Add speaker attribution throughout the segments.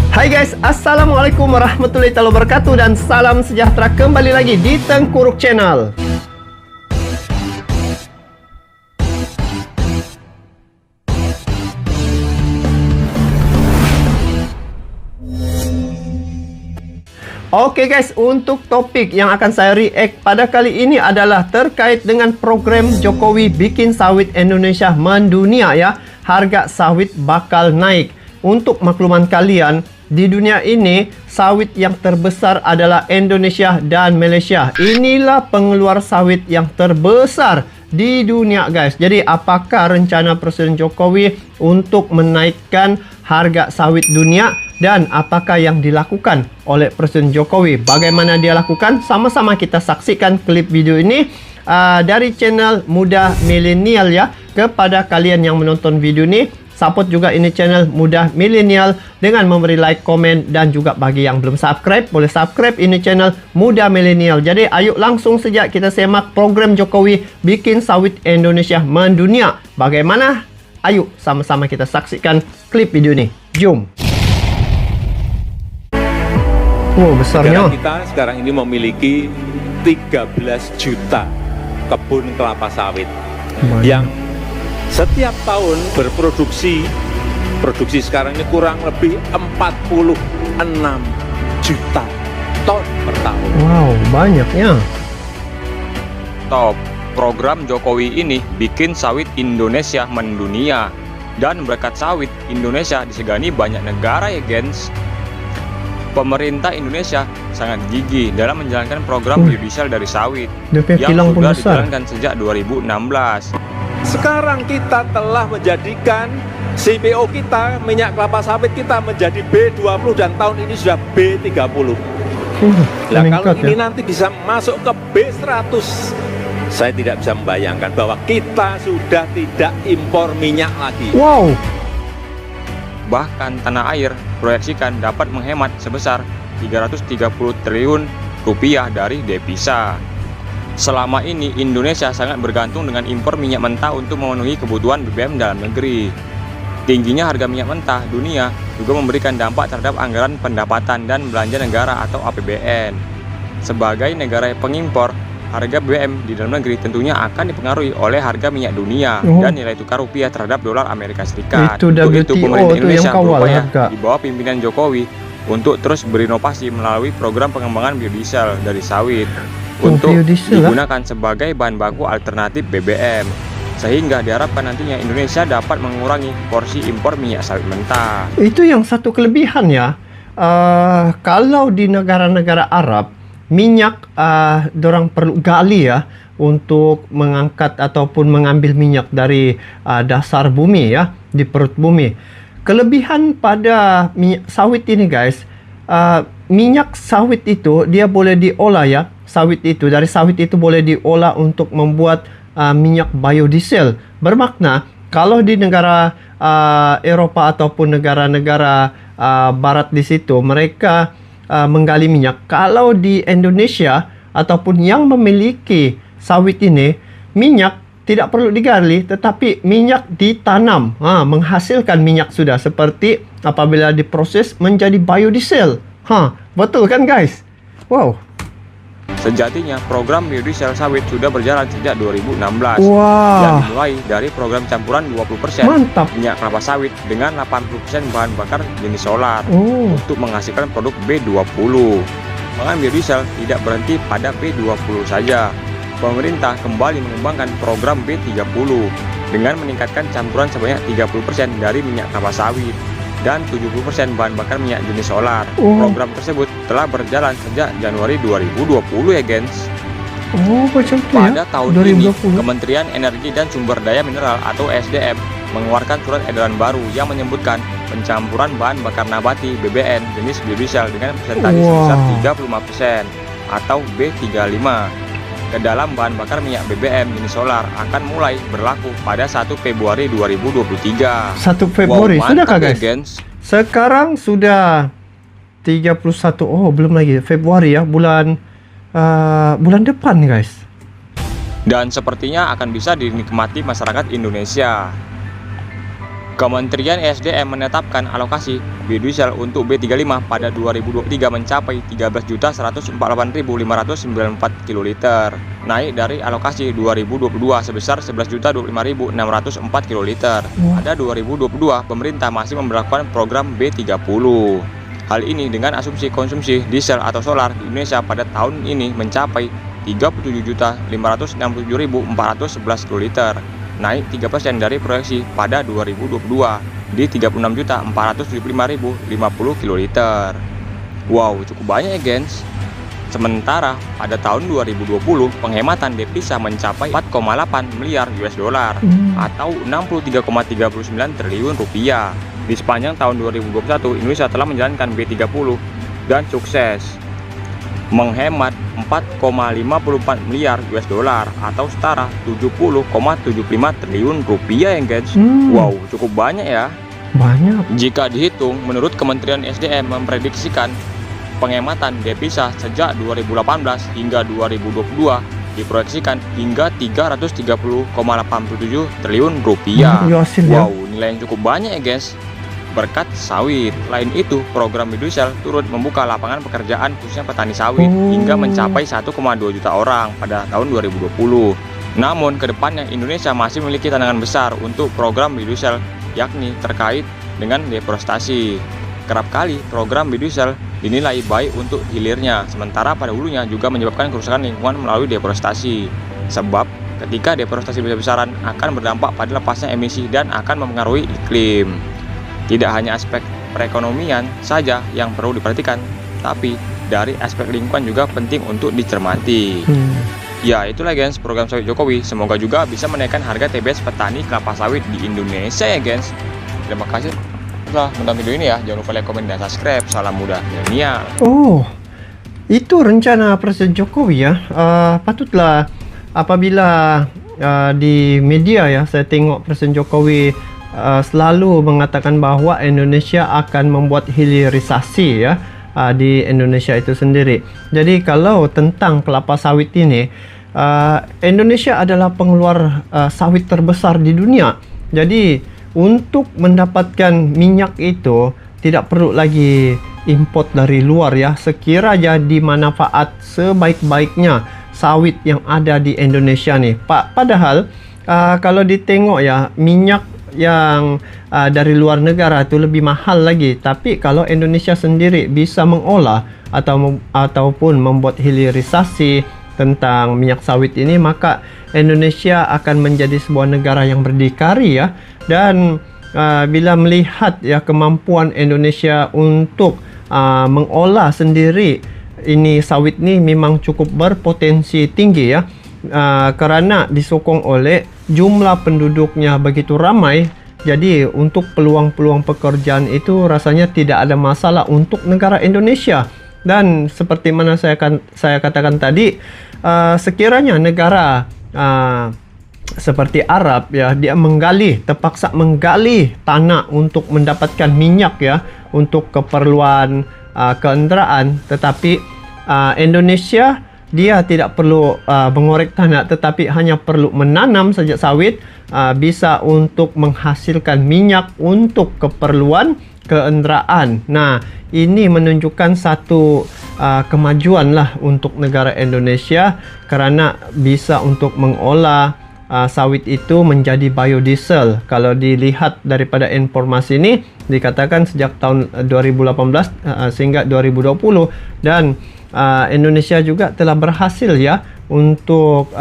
Speaker 1: Hai guys, Assalamualaikum warahmatullahi wabarakatuh dan salam sejahtera kembali lagi di Tengkuruk Channel. Oke guys, untuk topik yang akan saya react pada kali ini adalah terkait dengan program Jokowi bikin sawit Indonesia mendunia ya. Harga sawit bakal naik. Untuk makluman kalian, di dunia ini sawit yang terbesar adalah Indonesia dan Malaysia. Inilah pengeluar sawit yang terbesar di dunia guys. Jadi apakah rencana Presiden Jokowi untuk menaikkan harga sawit dunia? Dan apakah yang dilakukan oleh Presiden Jokowi? Bagaimana dia lakukan? Sama-sama kita saksikan klip video ini dari channel Muda Milenial ya. Kepada kalian yang menonton video ini, support juga ini channel Muda Milenial dengan memberi like, komen, dan juga bagi yang belum subscribe, boleh subscribe ini channel Muda Milenial. Jadi ayo langsung saja kita semak program Jokowi bikin sawit Indonesia mendunia. Bagaimana? Ayo sama-sama kita saksikan klip video ini. Jom. Wow, besarnya.
Speaker 2: Negara kita sekarang ini memiliki 13 juta kebun kelapa sawit yang setiap tahun berproduksi. Produksi sekarang ini kurang lebih 46 juta ton per tahun.
Speaker 1: Wow, banyaknya.
Speaker 3: Top, program Jokowi ini bikin sawit Indonesia mendunia. Dan berkat sawit, Indonesia disegani banyak negara ya gens. Pemerintah Indonesia sangat gigih dalam menjalankan program biodiesel dari sawit yang sudah dijalankan sejak 2016.
Speaker 2: Sekarang kita telah menjadikan CPO kita, minyak kelapa sawit kita menjadi B20 dan tahun ini sudah B30. Nah, kalau ini nanti bisa masuk ke B100, saya tidak bisa membayangkan bahwa kita sudah tidak impor minyak lagi.
Speaker 1: Wow.
Speaker 3: Bahkan tanah air proyeksikan dapat menghemat sebesar 330 triliun rupiah dari devisa. Selama ini Indonesia sangat bergantung dengan impor minyak mentah untuk memenuhi kebutuhan BBM dalam negeri. Tingginya harga minyak mentah dunia juga memberikan dampak terhadap anggaran pendapatan dan belanja negara atau APBN. Sebagai negara pengimpor, harga BBM di dalam negeri tentunya akan dipengaruhi oleh harga minyak dunia dan nilai tukar rupiah terhadap dolar Amerika Serikat.
Speaker 1: Untuk
Speaker 3: itu pemerintah Indonesia berupaya
Speaker 1: harga
Speaker 3: di bawah pimpinan Jokowi untuk terus berinovasi melalui program pengembangan biodiesel dari sawit untuk digunakan sebagai bahan baku alternatif BBM, sehingga diharapkan nantinya Indonesia dapat mengurangi porsi impor minyak sawit mentah.
Speaker 1: Itu yang satu kelebihan ya. Kalau di negara-negara Arab, minyak dorang perlu gali ya untuk mengangkat ataupun mengambil minyak dari dasar bumi ya, di perut bumi. Kelebihan pada minyak sawit ini guys, minyak sawit itu dia boleh diolah ya. Dari sawit itu boleh diolah untuk membuat minyak biodiesel. Bermakna kalau di negara Eropa ataupun negara-negara barat di situ mereka menggali minyak. Kalau di Indonesia ataupun yang memiliki sawit ini, minyak tidak perlu digali tetapi minyak ditanam, menghasilkan minyak sudah seperti apabila diproses menjadi biodiesel. Betul kan guys? Wow.
Speaker 3: Sejatinya program biodiesel sawit sudah berjalan sejak 2016 yang dimulai dari program campuran 20% minyak kelapa sawit dengan 80% bahan bakar jenis solar untuk menghasilkan produk B20. Bahkan biodiesel tidak berhenti pada B20 saja. Pemerintah kembali mengembangkan program B30 dengan meningkatkan campuran sebanyak 30% dari minyak kelapa sawit dan 70% bahan bakar minyak jenis solar. Program tersebut telah berjalan sejak Januari 2020 ya gens. Pada tahun 2020. Ini Kementerian Energi dan Sumber Daya Mineral atau SDM mengeluarkan surat edaran baru yang menyebutkan pencampuran bahan bakar nabati BBN jenis biodiesel dengan persentase sebesar 35% atau B35 ke dalam bahan bakar minyak BBM jenis solar akan mulai berlaku pada 1 Februari 2023.
Speaker 1: 1 Februari sudah kah guys? Sekarang sudah 31. Belum lagi Februari ya, bulan depan guys.
Speaker 3: Dan sepertinya akan bisa dinikmati masyarakat Indonesia. Kementerian SDM menetapkan alokasi biodiesel untuk B35 pada 2023 mencapai 13.148.594 kiloliter, naik dari alokasi 2022 sebesar 11.025.604 kiloliter. Pada 2022, pemerintah masih memberlakukan program B30. Hal ini dengan asumsi konsumsi diesel atau solar di Indonesia pada tahun ini mencapai 37.567.411 kiloliter, naik 3% dari proyeksi pada 2022 di 36.475.050 kiloliter. Wow, cukup banyak ya gengs. Sementara pada tahun 2020 penghematan devisa mencapai 4,8 miliar US dollar atau 63,39 triliun rupiah. Di sepanjang tahun 2021 Indonesia telah menjalankan B30 dan sukses menghemat 4,54 miliar US dollar atau setara 70,75 triliun rupiah ya guys. Wow, cukup banyak ya.
Speaker 1: Banyak.
Speaker 3: Jika dihitung, menurut Kementerian SDM memprediksikan penghematan devisa sejak 2018 hingga 2022 diproyeksikan hingga 330,87 triliun rupiah. Wow, nilai yang cukup banyak ya guys. Berkat sawit. Lain itu, program biodiesel turut membuka lapangan pekerjaan khususnya petani sawit hingga mencapai 1,2 juta orang pada tahun 2020. Namun, kedepannya Indonesia masih memiliki tantangan besar untuk program biodiesel, yakni terkait dengan deforestasi. Kerap kali program biodiesel dinilai baik untuk hilirnya, sementara pada hulunya juga menyebabkan kerusakan lingkungan melalui deforestasi. Sebab, ketika deforestasi besar-besaran akan berdampak pada lepasnya emisi dan akan mempengaruhi iklim. Tidak hanya aspek perekonomian saja yang perlu diperhatikan, tapi dari aspek lingkungan juga penting untuk dicermati. Ya, itulah guys program sawit Jokowi. Semoga juga bisa menaikkan harga TBS petani kelapa sawit di Indonesia ya guys. Terima kasih telah menonton video ini ya. Jangan lupa like, komen, dan subscribe. Salam muda milenial.
Speaker 1: Oh, itu rencana Presiden Jokowi ya. Patutlah apabila di media ya saya tengok Presiden Jokowi selalu mengatakan bahwa Indonesia akan membuat hilirisasi ya di Indonesia itu sendiri. Jadi kalau tentang kelapa sawit ini, Indonesia adalah pengeluar sawit terbesar di dunia. Jadi untuk mendapatkan minyak itu tidak perlu lagi import dari luar ya. Sekiranya dimanfaat sebaik-baiknya sawit yang ada di Indonesia nih. Padahal kalau ditengok ya, minyak yang dari luar negara itu lebih mahal lagi. Tapi kalau Indonesia sendiri bisa mengolah ataupun membuat hilirisasi tentang minyak sawit ini, maka Indonesia akan menjadi sebuah negara yang berdikari ya. Dan bila melihat ya kemampuan Indonesia untuk mengolah sendiri ini sawit ini memang cukup berpotensi tinggi ya. Karena disokong oleh jumlah penduduknya begitu ramai, jadi untuk peluang-peluang pekerjaan itu rasanya tidak ada masalah untuk negara Indonesia. Dan seperti mana saya katakan tadi, sekiranya negara seperti Arab ya, dia terpaksa menggali tanah untuk mendapatkan minyak ya, untuk keperluan kendaraan, tetapi Indonesia dia tidak perlu mengorek tanah, tetapi hanya perlu menanam saja sawit, bisa untuk menghasilkan minyak untuk keperluan kendaraan. Nah, ini menunjukkan satu kemajuan lah untuk negara Indonesia, karena bisa untuk mengolah sawit itu menjadi biodiesel. Kalau dilihat daripada informasi ini, dikatakan sejak tahun 2018 sehingga 2020, dan Indonesia juga telah berhasil ya untuk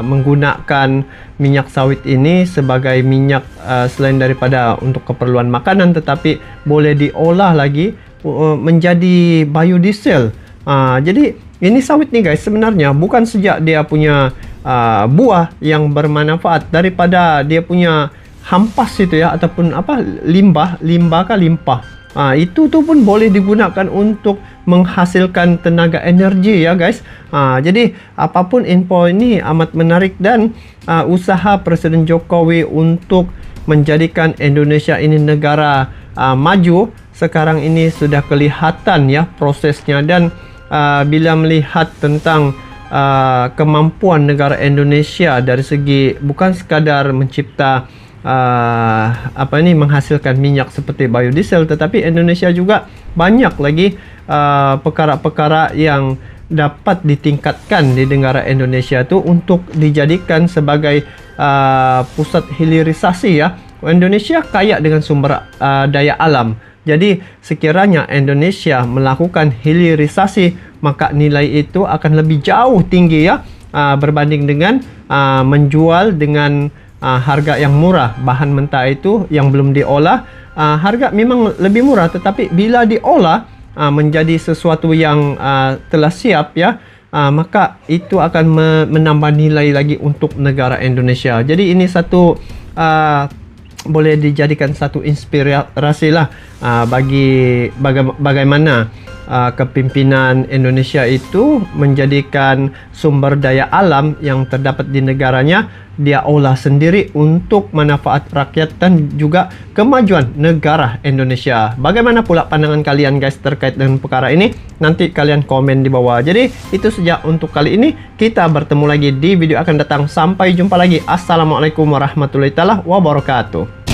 Speaker 1: menggunakan minyak sawit ini sebagai minyak selain daripada untuk keperluan makanan, tetapi boleh diolah lagi menjadi biodiesel. Jadi ini sawit nih guys, sebenarnya bukan sejak dia punya buah yang bermanfaat, daripada dia punya hampas itu ya, ataupun apa, limbah itu tuh pun boleh digunakan untuk menghasilkan tenaga energi ya guys. Jadi apapun info ini amat menarik, dan usaha Presiden Jokowi untuk menjadikan Indonesia ini negara maju sekarang ini sudah kelihatan ya prosesnya. Dan bila melihat tentang kemampuan negara Indonesia dari segi bukan sekadar mencipta menghasilkan minyak seperti biodiesel, tetapi Indonesia juga banyak lagi perkara-perkara yang dapat ditingkatkan di negara Indonesia itu untuk dijadikan sebagai pusat hilirisasi ya. Indonesia kaya dengan sumber daya alam. Jadi sekiranya Indonesia melakukan hilirisasi, maka nilai itu akan lebih jauh tinggi ya, berbanding dengan menjual dengan harga yang murah. Bahan mentah itu yang belum diolah, harga memang lebih murah, tetapi bila diolah menjadi sesuatu yang telah siap ya, maka itu akan menambah nilai lagi untuk negara Indonesia. Jadi ini satu boleh dijadikan satu inspirasi lah bagi bagaimana kepimpinan Indonesia itu menjadikan sumber daya alam yang terdapat di negaranya dia olah sendiri untuk manfaat rakyat dan juga kemajuan negara Indonesia. Bagaimana pula pandangan kalian guys terkait dengan perkara ini? Nanti kalian komen di bawah. Jadi itu saja untuk kali ini. Kita bertemu lagi di video akan datang. Sampai jumpa lagi. Assalamualaikum warahmatullahi wabarakatuh.